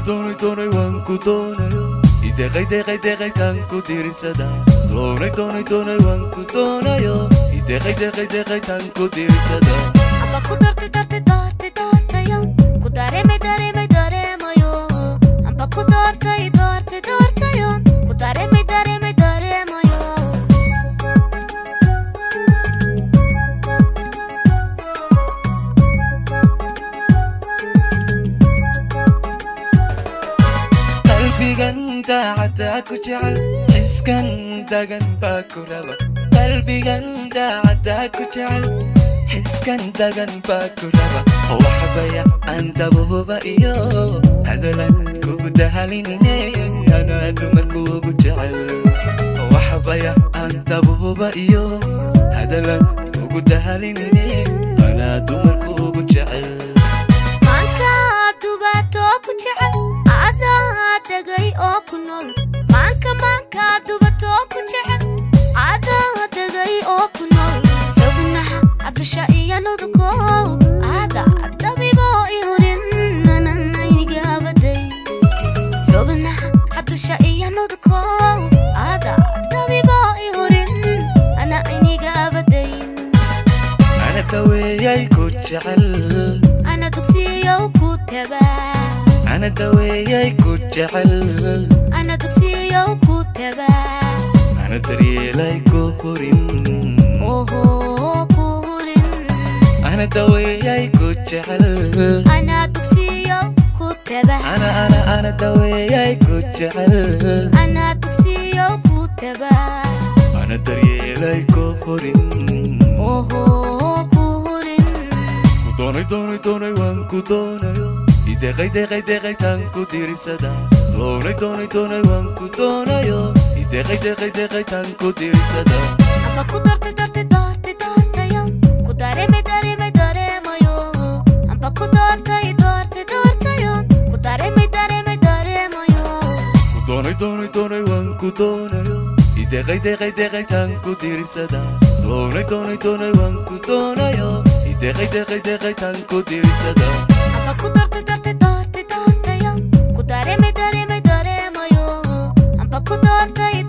doonay waan ku doonayo ideqay tan ku dirisada doonay waan ku doonayo ideqay tan ku dirisada amba ku doortayo ku dareemayo amba ku doortayo ku dareemayo qalbigan daacada ku jecel xiskan dagan baa ku raba qalbigan daacada ku jecel xiskan dagan baa ku raba waxbaya andabuba iyo hadalan kugu dahalinine ana dumarkuugu jecel waxbaya andabuba iyo hadalan kugu dahalinine ana dumarkuugu jecel manka dubato ku jecel dagay oo ku nool manka dubato ku jecel dagay oo ku nool xubnaha adusha iyo nuduko dabibo ihurin mananayniga baday xubnaha adusha iyo nuduko dabibo ihurin anayniga baday ana daweeyay ku jecel ana dugsiyo ku tabaa أنا دوياي كجعل أنا دكسيو كتبا أنا دريلاي كورين أوه كورين أنا دوياي كجعل أنا دكسيو كتبا أنا دوياي كجعل أنا دكسيو كتبا أنا دريلاي كورين أوه كورين doonay waan ku doonayo ideqay tan ku dirisada doonay waan ku doonayo ideqay tan ku dirisada amba ku doortayo ku dareemayo amba ku doortayo ku dareemayo doonay waan ku doonayo ideqay tan ku dirisada doonay waan ku doonayo ideqay tan ku dirisada amba ku doortayo ku dareemayo amba ku doortayo